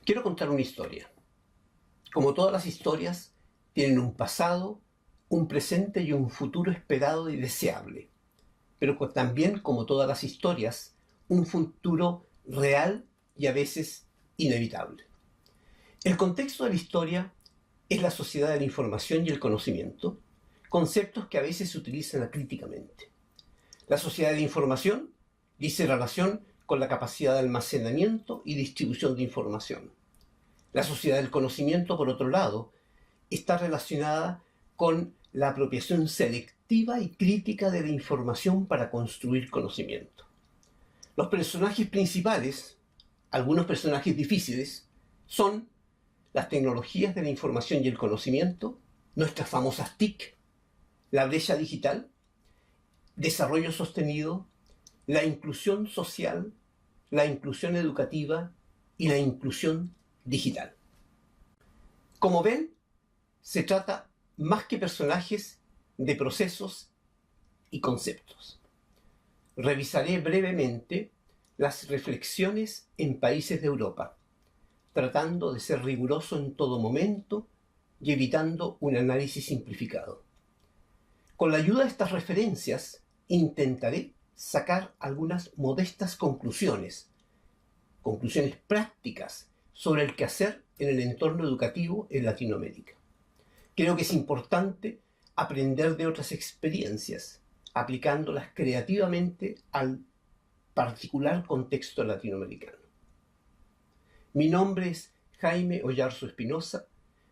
Quiero contar una historia. Como todas las historias, tienen un pasado, un presente y un futuro esperado y deseable, pero también, como todas las historias, un futuro real y a veces inevitable. El contexto de la historia es la sociedad de la información y el conocimiento, conceptos que a veces se utilizan acríticamente. La sociedad de la información dice relación con la capacidad de almacenamiento y distribución de información. La sociedad del conocimiento, por otro lado, está relacionada con la apropiación selectiva y crítica de la información para construir conocimiento. Los personajes principales, algunos personajes difíciles, son las tecnologías de la información y el conocimiento, nuestras famosas TIC, la brecha digital, desarrollo sostenido, la inclusión social, la inclusión educativa y la inclusión digital. Como ven, se trata más que personajes de procesos y conceptos. Revisaré brevemente las reflexiones en países de Europa, tratando de ser riguroso en todo momento y evitando un análisis simplificado. Con la ayuda de estas referencias, intentaré sacar algunas modestas conclusiones prácticas sobre el quehacer en el entorno educativo en Latinoamérica. Creo que es importante aprender de otras experiencias, aplicándolas creativamente al particular contexto latinoamericano. Mi nombre es Jaime Oyarzo Espinosa,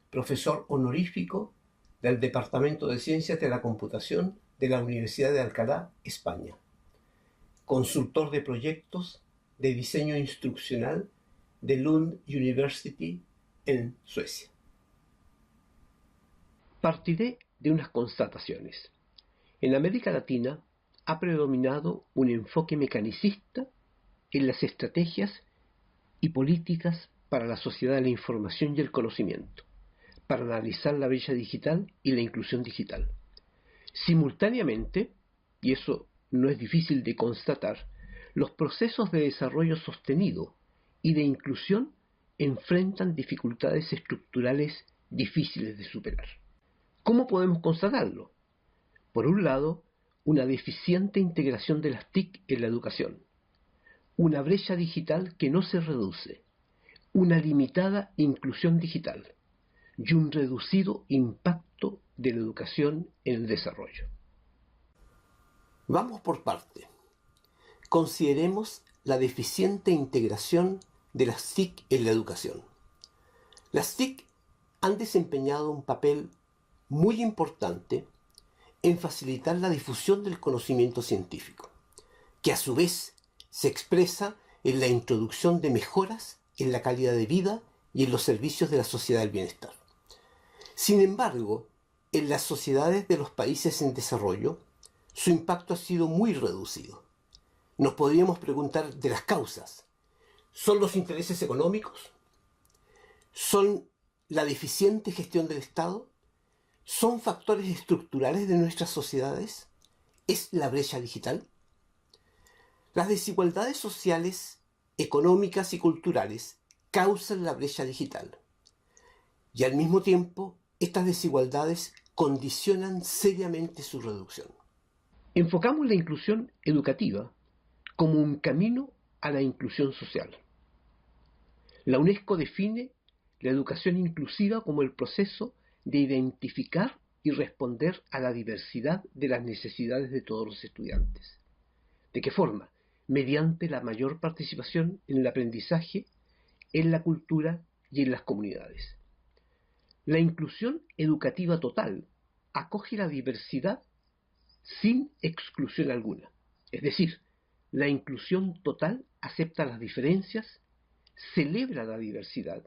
profesor honorífico del Departamento de Ciencias de la Computación de la Universidad de Alcalá, España, consultor de proyectos de diseño instruccional de Lund University en Suecia. Partiré de unas constataciones. En América Latina ha predominado un enfoque mecanicista en las estrategias y políticas para la sociedad de la información y el conocimiento, para analizar la brecha digital y la inclusión digital. Simultáneamente, y eso no es difícil de constatar, los procesos de desarrollo sostenido y de inclusión enfrentan dificultades estructurales difíciles de superar. ¿Cómo podemos constatarlo? Por un lado, una deficiente integración de las TIC en la educación, una brecha digital que no se reduce, una limitada inclusión digital y un reducido impacto de la educación en el desarrollo. Vamos por parte. Consideremos la deficiente integración de las TIC en la educación. Las TIC han desempeñado un papel muy importante en facilitar la difusión del conocimiento científico, que a su vez se expresa en la introducción de mejoras en la calidad de vida y en los servicios de la sociedad del bienestar. Sin embargo, en las sociedades de los países en desarrollo, su impacto ha sido muy reducido. Nos podríamos preguntar de las causas. ¿Son los intereses económicos? ¿Son la deficiente gestión del Estado? ¿Son factores estructurales de nuestras sociedades? ¿Es la brecha digital? Las desigualdades sociales, económicas y culturales causan la brecha digital. Y al mismo tiempo, estas desigualdades condicionan seriamente su reducción. Enfocamos la inclusión educativa como un camino a la inclusión social. La UNESCO define la educación inclusiva como el proceso de identificar y responder a la diversidad de las necesidades de todos los estudiantes. ¿De qué forma? Mediante la mayor participación en el aprendizaje, en la cultura y en las comunidades. La inclusión educativa total acoge la diversidad sin exclusión alguna. Es decir, la inclusión total acepta las diferencias, celebra la diversidad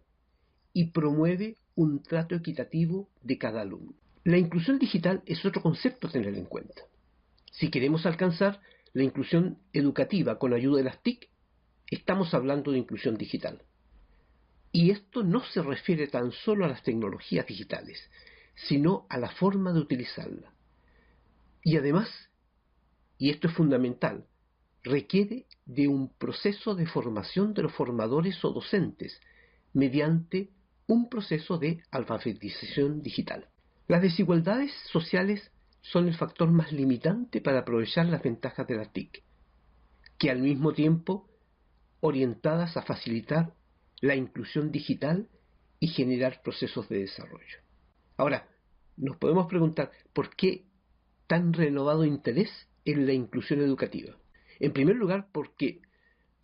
y promueve un trato equitativo de cada alumno. La inclusión digital es otro concepto a tener en cuenta. Si queremos alcanzar la inclusión educativa con ayuda de las TIC, estamos hablando de inclusión digital. Y esto no se refiere tan solo a las tecnologías digitales, sino a la forma de utilizarla. Y además, y esto es fundamental, requiere de un proceso de formación de los formadores o docentes mediante un proceso de alfabetización digital. Las desigualdades sociales son el factor más limitante para aprovechar las ventajas de las TIC, que al mismo tiempo orientadas a facilitar la inclusión digital y generar procesos de desarrollo. Ahora, nos podemos preguntar por qué tan renovado interés en la inclusión educativa. En primer lugar, porque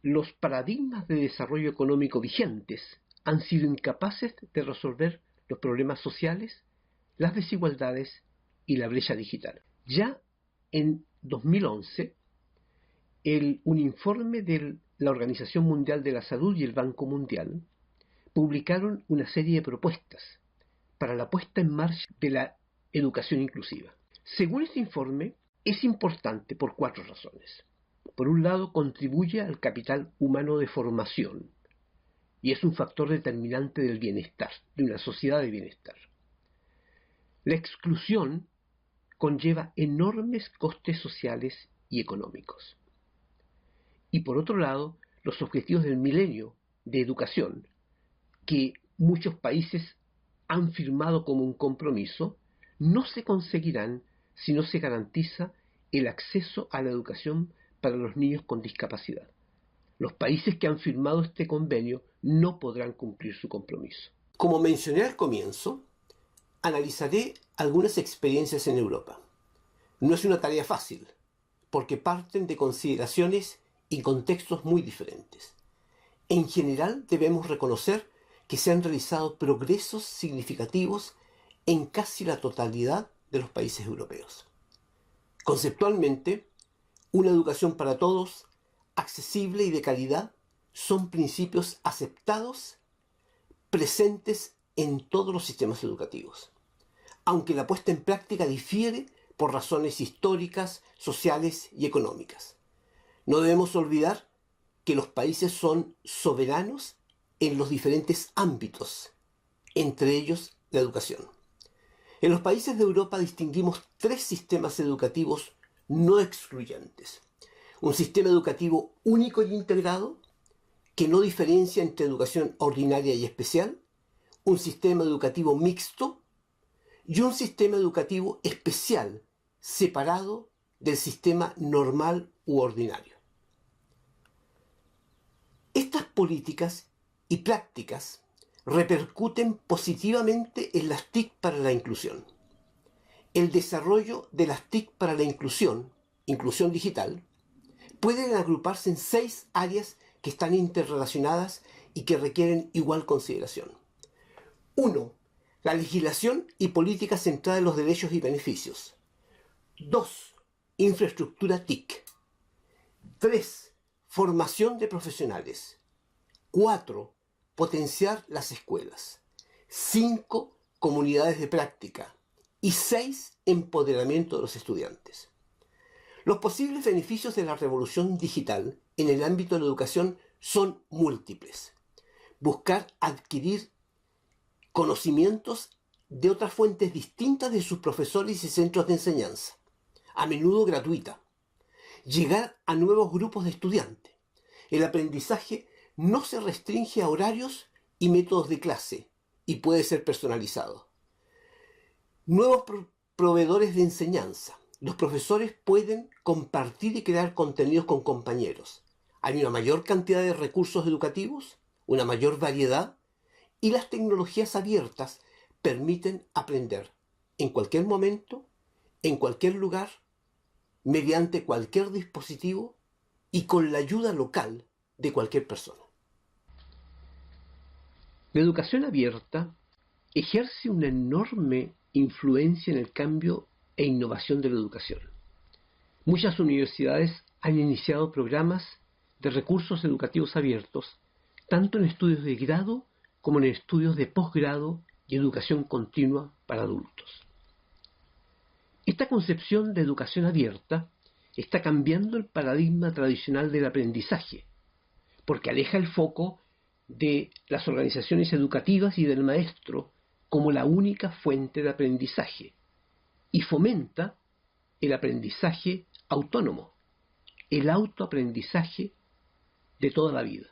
los paradigmas de desarrollo económico vigentes han sido incapaces de resolver los problemas sociales, las desigualdades y la brecha digital. Ya en 2011, un informe de la Organización Mundial de la Salud y el Banco Mundial publicaron una serie de propuestas para la puesta en marcha de la educación inclusiva. Según este informe, es importante por 4 razones. Por un lado, contribuye al capital humano de formación y es un factor determinante del bienestar, de una sociedad de bienestar. La exclusión conlleva enormes costes sociales y económicos. Y por otro lado, los objetivos del milenio de educación, que muchos países han firmado como un compromiso, no se conseguirán si no se garantiza el acceso a la educación para los niños con discapacidad. Los países que han firmado este convenio no podrán cumplir su compromiso. Como mencioné al comienzo, analizaré algunas experiencias en Europa. No es una tarea fácil, porque parten de consideraciones y contextos muy diferentes. En general, debemos reconocer que se han realizado progresos significativos en casi la totalidad de los países europeos. Conceptualmente, una educación para todos, accesible y de calidad, son principios aceptados, presentes en todos los sistemas educativos, aunque la puesta en práctica difiere por razones históricas, sociales y económicas. No debemos olvidar que los países son soberanos en los diferentes ámbitos, entre ellos la educación. En los países de Europa distinguimos 3 sistemas educativos no excluyentes. Un sistema educativo único y integrado, que no diferencia entre educación ordinaria y especial, un sistema educativo mixto y un sistema educativo especial, separado del sistema normal u ordinario. Estas políticas y prácticas repercuten positivamente en las TIC para la inclusión. El desarrollo de las TIC para la inclusión digital, pueden agruparse en 6 áreas que están interrelacionadas y que requieren igual consideración. 1. La legislación y política centrada en los derechos y beneficios. 2. Infraestructura TIC. 3. Formación de profesionales. 4. Potenciar las escuelas. 5. Comunidades de práctica. Y 6. Empoderamiento de los estudiantes. Los posibles beneficios de la revolución digital en el ámbito de la educación son múltiples. Buscar adquirir conocimientos de otras fuentes distintas de sus profesores y centros de enseñanza, a menudo gratuita. Llegar a nuevos grupos de estudiantes. El aprendizaje no se restringe a horarios y métodos de clase y puede ser personalizado. Nuevos proveedores de enseñanza. Los profesores pueden compartir y crear contenidos con compañeros. Hay una mayor cantidad de recursos educativos, una mayor variedad, y las tecnologías abiertas permiten aprender en cualquier momento, en cualquier lugar, mediante cualquier dispositivo y con la ayuda local de cualquier persona. La educación abierta ejerce una enorme influencia en el cambio e innovación de la educación. Muchas universidades han iniciado programas de recursos educativos abiertos, tanto en estudios de grado como en estudios de posgrado y educación continua para adultos. Esta concepción de educación abierta está cambiando el paradigma tradicional del aprendizaje, porque aleja el foco de las organizaciones educativas y del maestro como la única fuente de aprendizaje, y fomenta el aprendizaje autónomo, el autoaprendizaje de toda la vida.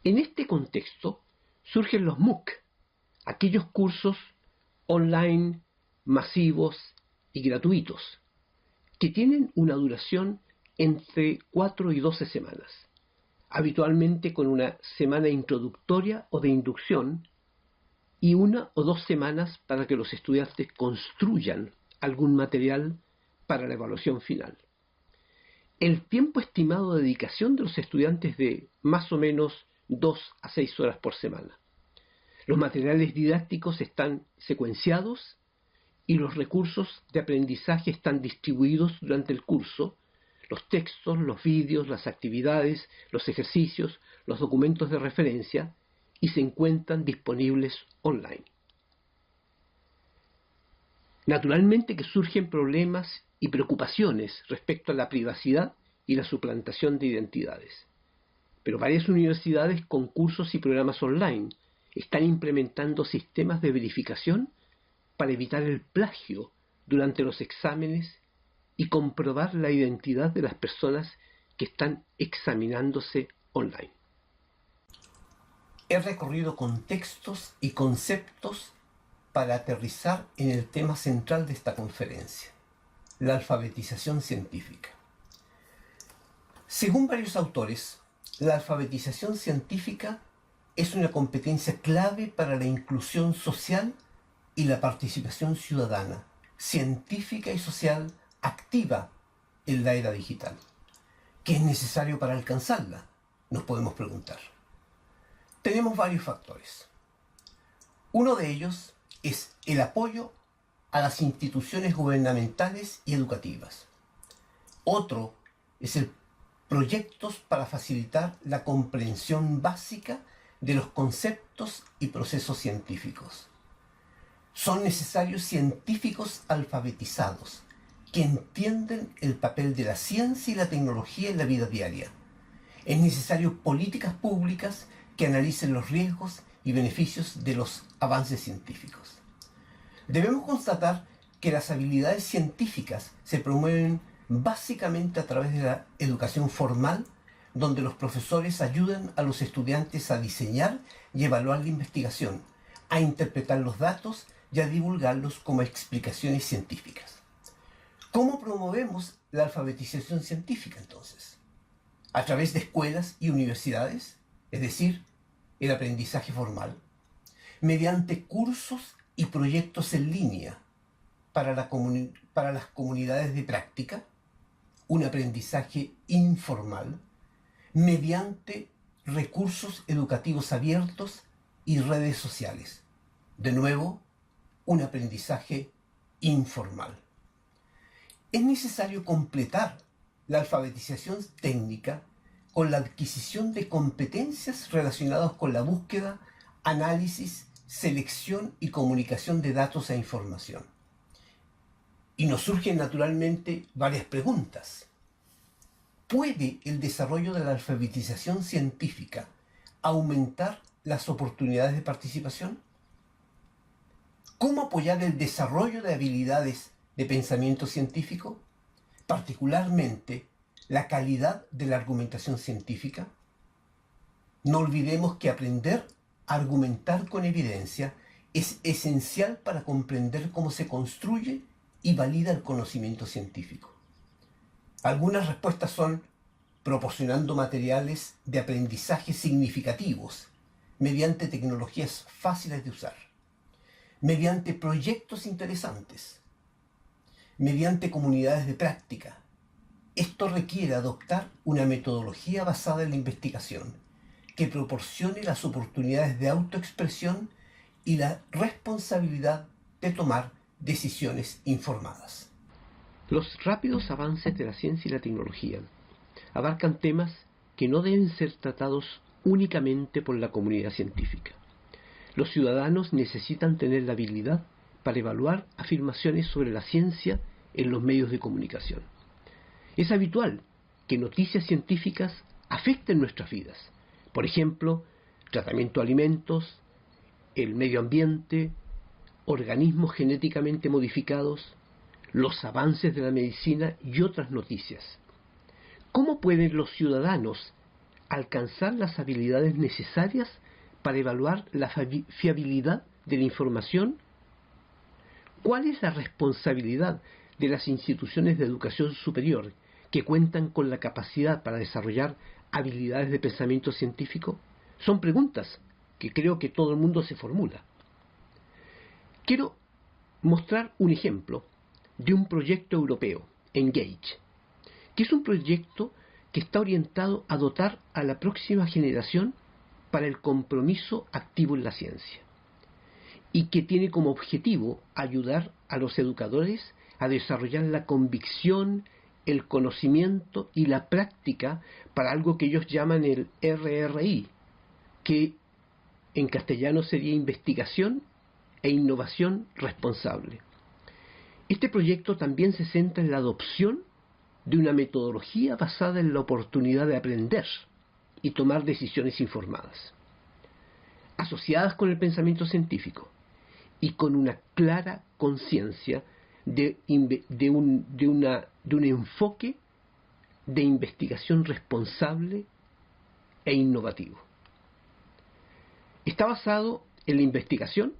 En este contexto surgen los MOOC, aquellos cursos online masivos y gratuitos, que tienen una duración entre 4 y 12 semanas, habitualmente con una semana introductoria o de inducción y 1 o 2 semanas para que los estudiantes construyan algún material para la evaluación final. El tiempo estimado de dedicación de los estudiantes de más o menos 2 a 6 horas por semana. Los materiales didácticos están secuenciados y los recursos de aprendizaje están distribuidos durante el curso, los textos, los vídeos, las actividades, los ejercicios, los documentos de referencia, y se encuentran disponibles online. Naturalmente que surgen problemas y preocupaciones respecto a la privacidad y la suplantación de identidades. Pero varias universidades con cursos y programas online están implementando sistemas de verificación para evitar el plagio durante los exámenes y comprobar la identidad de las personas que están examinándose online. He recorrido contextos y conceptos para aterrizar en el tema central de esta conferencia, la alfabetización científica. Según varios autores, la alfabetización científica es una competencia clave para la inclusión social y la participación ciudadana, científica y social activa en la era digital. ¿Qué es necesario para alcanzarla? Nos podemos preguntar. Tenemos varios factores. Uno de ellos es el apoyo a las instituciones gubernamentales y educativas. Otro es el proyectos para facilitar la comprensión básica de los conceptos y procesos científicos. Son necesarios científicos alfabetizados que entienden el papel de la ciencia y la tecnología en la vida diaria. Es necesario políticas públicas que analicen los riesgos y beneficios de los avances científicos. Debemos constatar que las habilidades científicas se promueven básicamente a través de la educación formal, donde los profesores ayudan a los estudiantes a diseñar y evaluar la investigación, a interpretar los datos y a divulgarlos como explicaciones científicas. ¿Cómo promovemos la alfabetización científica entonces? A través de escuelas y universidades, es decir, el aprendizaje formal, mediante cursos y proyectos en línea para las comunidades de práctica, un aprendizaje informal, mediante recursos educativos abiertos y redes sociales. De nuevo, un aprendizaje informal. Es necesario completar la alfabetización técnica con la adquisición de competencias relacionadas con la búsqueda, análisis, selección y comunicación de datos e información. Y nos surgen naturalmente varias preguntas. ¿Puede el desarrollo de la alfabetización científica aumentar las oportunidades de participación? ¿Cómo apoyar el desarrollo de habilidades de pensamiento científico? Particularmente, la calidad de la argumentación científica. No olvidemos que aprender a argumentar con evidencia es esencial para comprender cómo se construye y valida el conocimiento científico. Algunas respuestas son proporcionando materiales de aprendizaje significativos mediante tecnologías fáciles de usar, mediante proyectos interesantes, mediante comunidades de práctica. Esto requiere adoptar una metodología basada en la investigación que proporcione las oportunidades de autoexpresión y la responsabilidad de tomar decisiones informadas. Los rápidos avances de la ciencia y la tecnología abarcan temas que no deben ser tratados únicamente por la comunidad científica. Los ciudadanos necesitan tener la habilidad para evaluar afirmaciones sobre la ciencia en los medios de comunicación. Es habitual que noticias científicas afecten nuestras vidas. Por ejemplo, tratamiento de alimentos, el medio ambiente, organismos genéticamente modificados, los avances de la medicina y otras noticias. ¿Cómo pueden los ciudadanos alcanzar las habilidades necesarias para evaluar la fiabilidad de la información. ¿Cuál es la responsabilidad de las instituciones de educación superior que cuentan con la capacidad para desarrollar habilidades de pensamiento científico? Son preguntas que creo que todo el mundo se formula. Quiero mostrar un ejemplo de un proyecto europeo, Engage, que es un proyecto que está orientado a dotar a la próxima generación para el compromiso activo en la ciencia y que tiene como objetivo ayudar a los educadores a desarrollar la convicción, el conocimiento y la práctica para algo que ellos llaman el RRI, que en castellano sería investigación e innovación responsable. Este proyecto también se centra en la adopción de una metodología basada en la oportunidad de aprender y tomar decisiones informadas, asociadas con el pensamiento científico y con una clara conciencia de un enfoque de investigación responsable e innovativo. Está basado en la investigación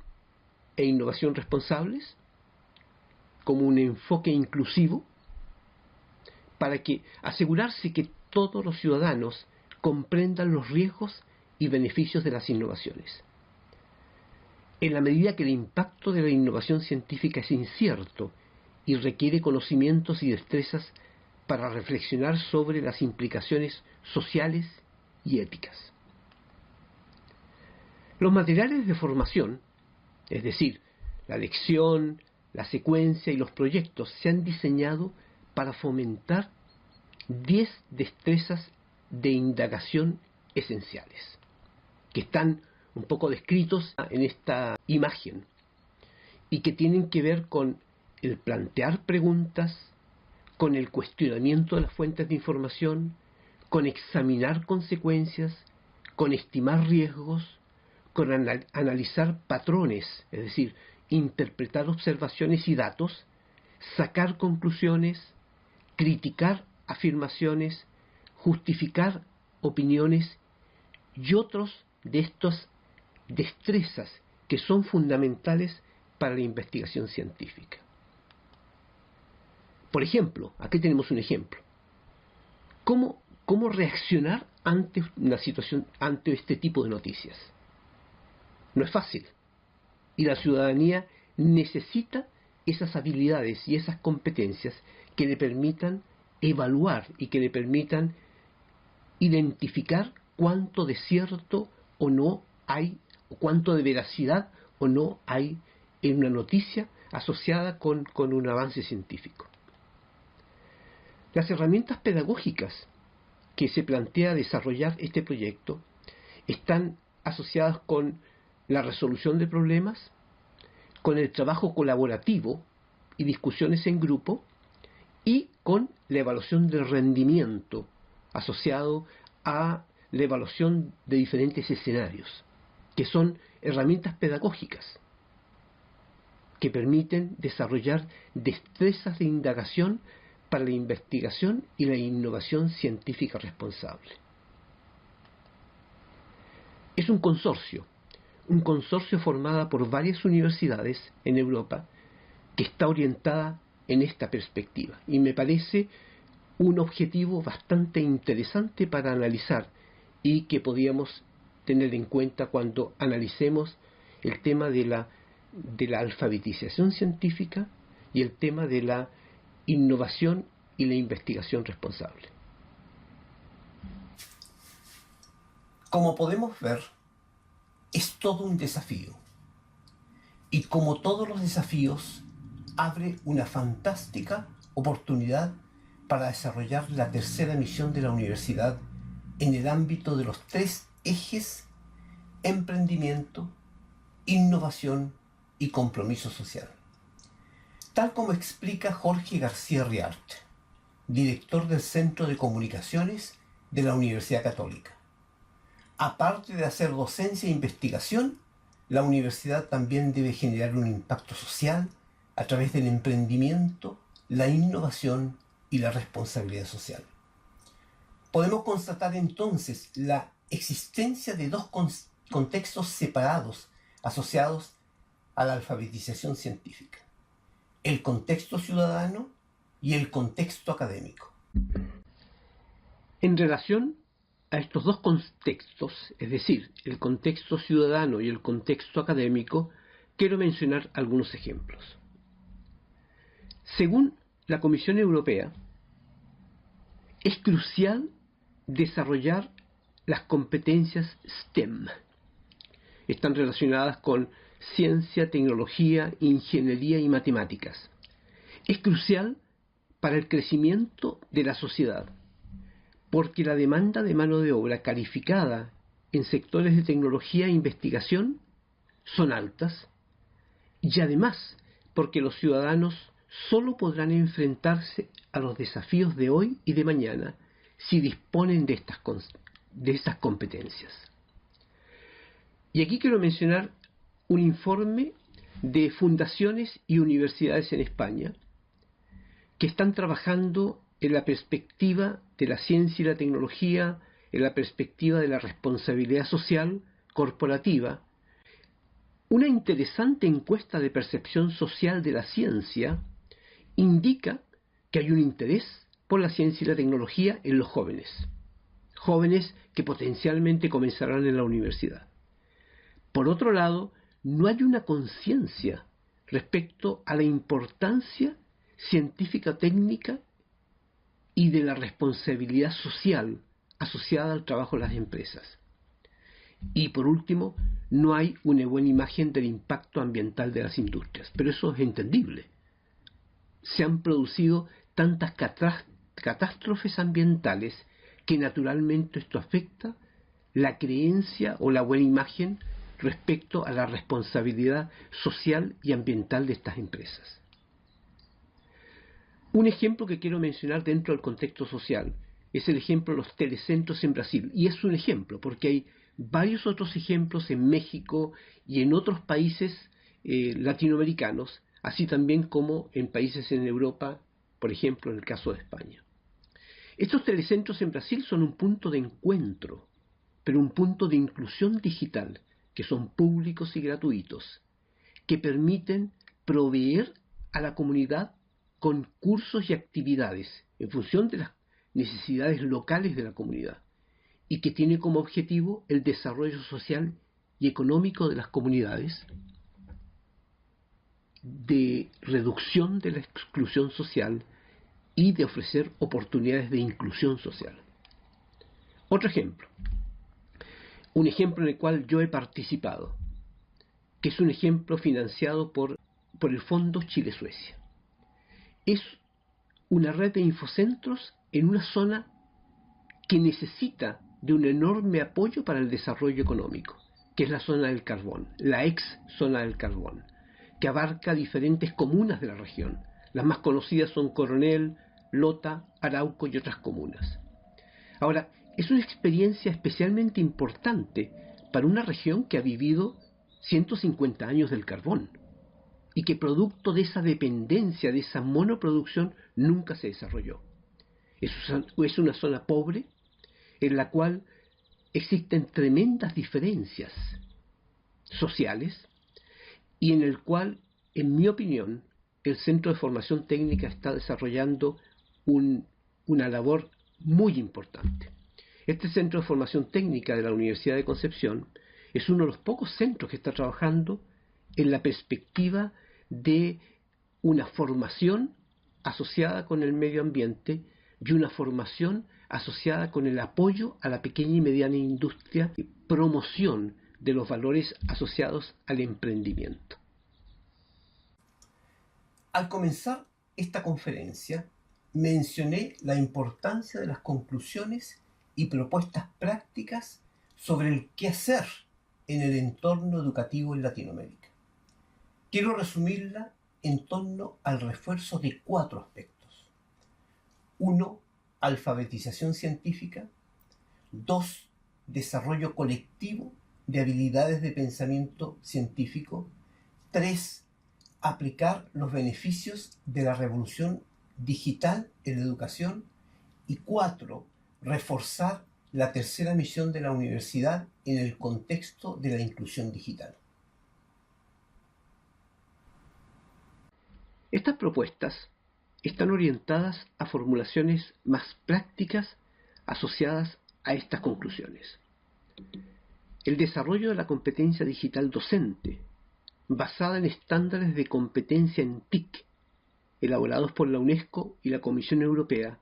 e innovación responsables como un enfoque inclusivo para asegurarse que todos los ciudadanos comprendan los riesgos y beneficios de las innovaciones. En la medida que el impacto de la innovación científica es incierto y requiere conocimientos y destrezas para reflexionar sobre las implicaciones sociales y éticas. Los materiales de formación, es decir, la lección, la secuencia y los proyectos, se han diseñado para fomentar 10 destrezas de indagación esenciales, que están un poco descritos en esta imagen y que tienen que ver con el plantear preguntas, con el cuestionamiento de las fuentes de información, con examinar consecuencias, con estimar riesgos, con analizar patrones, es decir, interpretar observaciones y datos, sacar conclusiones, criticar afirmaciones, justificar opiniones y otros de estas destrezas que son fundamentales para la investigación científica. Por ejemplo, aquí tenemos un ejemplo. ¿Cómo reaccionar ante una situación, ante este tipo de noticias? No es fácil. Y la ciudadanía necesita esas habilidades y esas competencias que le permitan evaluar y que le permitan identificar cuánto de cierto o no hay, o cuánto de veracidad o no hay en una noticia asociada con un avance científico. Las herramientas pedagógicas que se plantea desarrollar este proyecto están asociadas con la resolución de problemas, con el trabajo colaborativo y discusiones en grupo, y con la evaluación del rendimiento asociado a la evaluación de diferentes escenarios, que son herramientas pedagógicas que permiten desarrollar destrezas de indagación para la investigación y la innovación científica responsable. Es un consorcio formado por varias universidades en Europa que está orientada en esta perspectiva y me parece un objetivo bastante interesante para analizar y que podríamos tener en cuenta cuando analicemos el tema de la alfabetización científica y el tema de la innovación y la investigación responsable. Como podemos ver, es todo un desafío. Y como todos los desafíos, abre una fantástica oportunidad para desarrollar la tercera misión de la universidad en el ámbito de los 3 ejes: emprendimiento, innovación y compromiso social. Tal como explica Jorge García Riart, director del Centro de Comunicaciones de la Universidad Católica. Aparte de hacer docencia e investigación, la universidad también debe generar un impacto social a través del emprendimiento, la innovación y la responsabilidad social. Podemos constatar entonces la existencia de dos contextos separados asociados a la alfabetización científica: el contexto ciudadano y el contexto académico. En relación a estos dos contextos, es decir, el contexto ciudadano y el contexto académico, quiero mencionar algunos ejemplos. Según la Comisión Europea, es crucial desarrollar las competencias STEM. Están relacionadas con ciencia, tecnología, ingeniería y matemáticas. Es crucial para el crecimiento de la sociedad, porque la demanda de mano de obra calificada en sectores de tecnología e investigación son altas, y además porque los ciudadanos solo podrán enfrentarse a los desafíos de hoy y de mañana si disponen de estas competencias. Y aquí quiero mencionar un informe de fundaciones y universidades en España que están trabajando en la perspectiva de la ciencia y la tecnología, en la perspectiva de la responsabilidad social corporativa. Una interesante encuesta de percepción social de la ciencia indica que hay un interés por la ciencia y la tecnología en los jóvenes que potencialmente comenzarán en la universidad. Por otro lado, no hay una conciencia respecto a la importancia científica técnica y de la responsabilidad social asociada al trabajo de las empresas. Y por último, no hay una buena imagen del impacto ambiental de las industrias, pero eso es entendible. Se han producido tantas catástrofes ambientales que naturalmente esto afecta la creencia o la buena imagen respecto a la responsabilidad social y ambiental de estas empresas. Un ejemplo que quiero mencionar dentro del contexto social es el ejemplo de los telecentros en Brasil. Y es un ejemplo porque hay varios otros ejemplos en México y en otros países latinoamericanos, así también como en países en Europa, por ejemplo en el caso de España. Estos telecentros en Brasil son un punto de encuentro, pero un punto de inclusión digital, que son públicos y gratuitos, que permiten proveer a la comunidad con cursos y actividades en función de las necesidades locales de la comunidad y que tiene como objetivo el desarrollo social y económico de las comunidades, de reducción de la exclusión social y de ofrecer oportunidades de inclusión social. Otro ejemplo, un ejemplo en el cual yo he participado, que es un ejemplo financiado por el Fondo Chile-Suecia. Es una red de infocentros en una zona que necesita de un enorme apoyo para el desarrollo económico, que es la zona del carbón, la ex zona del carbón, que abarca diferentes comunas de la región. Las más conocidas son Coronel, Lota, Arauco y otras comunas. Ahora, es una experiencia especialmente importante para una región que ha vivido 150 años del carbón y que producto de esa dependencia, de esa monoproducción, nunca se desarrolló. Es una zona pobre en la cual existen tremendas diferencias sociales y en el cual, en mi opinión, el Centro de Formación Técnica está desarrollando una labor muy importante. Este Centro de Formación Técnica de la Universidad de Concepción es uno de los pocos centros que está trabajando en la perspectiva de una formación asociada con el medio ambiente y una formación asociada con el apoyo a la pequeña y mediana industria y promoción de los valores asociados al emprendimiento. Al comenzar esta conferencia, mencioné la importancia de las conclusiones y propuestas prácticas sobre el qué hacer en el entorno educativo en Latinoamérica. Quiero resumirla en torno al refuerzo de 4 aspectos. 1. Alfabetización científica. 2. Desarrollo colectivo de habilidades de pensamiento científico. 3. Aplicar los beneficios de la revolución digital en la educación. Y 4. reforzar la tercera misión de la universidad en el contexto de la inclusión digital. Estas propuestas están orientadas a formulaciones más prácticas asociadas a estas conclusiones. El desarrollo de la competencia digital docente, basada en estándares de competencia en TIC, elaborados por la UNESCO y la Comisión Europea,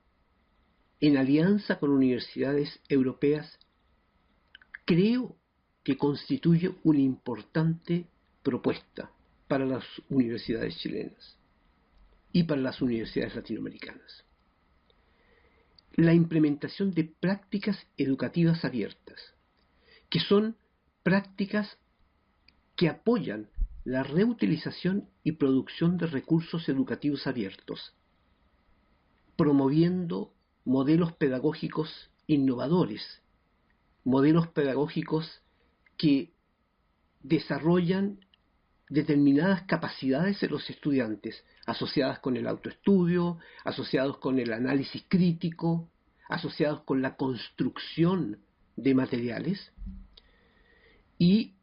en alianza con universidades europeas, creo que constituye una importante propuesta para las universidades chilenas y para las universidades latinoamericanas. La implementación de prácticas educativas abiertas, que son prácticas que apoyan la reutilización y producción de recursos educativos abiertos, promoviendo modelos pedagógicos innovadores, modelos pedagógicos que desarrollan determinadas capacidades en los estudiantes, asociadas con el autoestudio, asociados con el análisis crítico, asociados con la construcción de materiales. Y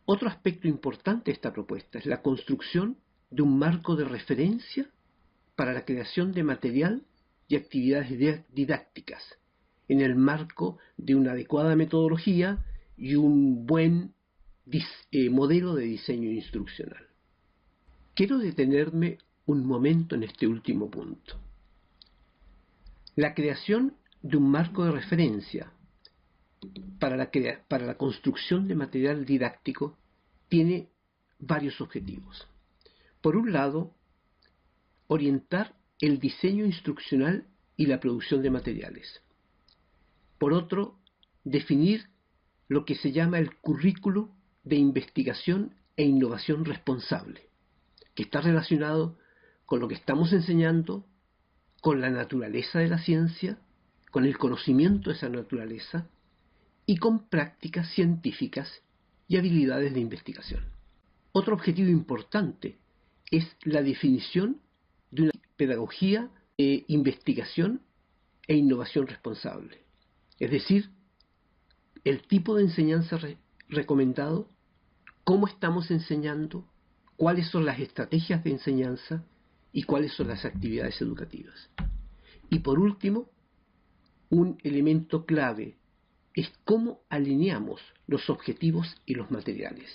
otro aspecto importante de esta propuesta es la construcción de un marco de referencia para la creación de material y actividades didácticas, en el marco de una adecuada metodología y un buen modelo de diseño instruccional. Quiero detenerme un momento en este último punto. La creación de un marco de referencia para la construcción de material didáctico tiene varios objetivos. Por un lado, orientar el diseño instruccional y la producción de materiales. Por otro, definir lo que se llama el currículo de investigación e innovación responsable, que está relacionado con lo que estamos enseñando, con la naturaleza de la ciencia, con el conocimiento de esa naturaleza y con prácticas científicas y habilidades de investigación. Otro objetivo importante es la definición de una pedagogía de investigación e innovación responsable, es decir, el tipo de enseñanza recomendado, cómo estamos enseñando, cuáles son las estrategias de enseñanza y cuáles son las actividades educativas. Y por último, un elemento clave es cómo alineamos los objetivos y los materiales.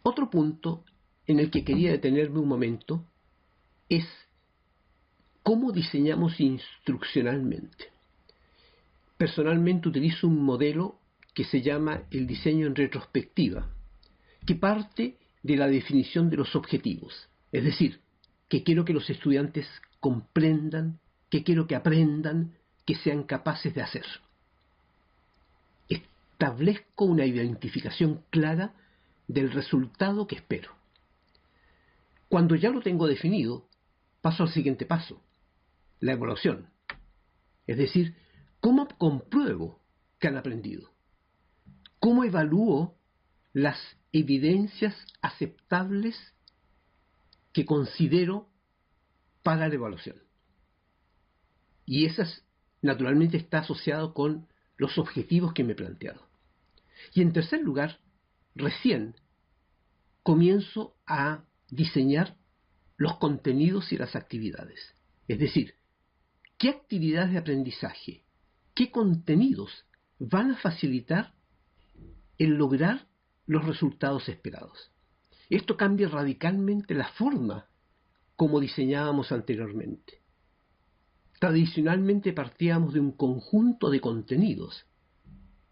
Otro punto en el que quería detenerme un momento es cómo diseñamos instruccionalmente. Personalmente utilizo un modelo que se llama el diseño en retrospectiva, que parte de la definición de los objetivos, es decir, que quiero que los estudiantes comprendan, que quiero que aprendan, que sean capaces de hacer. Establezco una identificación clara del resultado que espero. Cuando ya lo tengo definido, paso al siguiente paso, la evaluación. Es decir, ¿cómo compruebo que han aprendido? ¿Cómo evalúo las evidencias aceptables que considero para la evaluación? Y esas, naturalmente, está asociado con los objetivos que me he planteado. Y en tercer lugar, recién comienzo a diseñar los contenidos y las actividades. Es decir, ¿qué actividades de aprendizaje, qué contenidos van a facilitar el lograr los resultados esperados? Esto cambia radicalmente la forma como diseñábamos anteriormente. Tradicionalmente partíamos de un conjunto de contenidos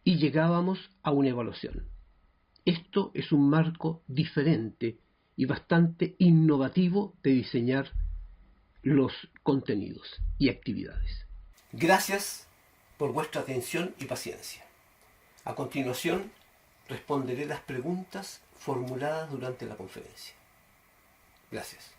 y llegábamos a una evaluación. Esto es un marco diferente y bastante innovativo de diseñar los contenidos y actividades. Gracias por vuestra atención y paciencia. A continuación, responderé las preguntas formuladas durante la conferencia. Gracias.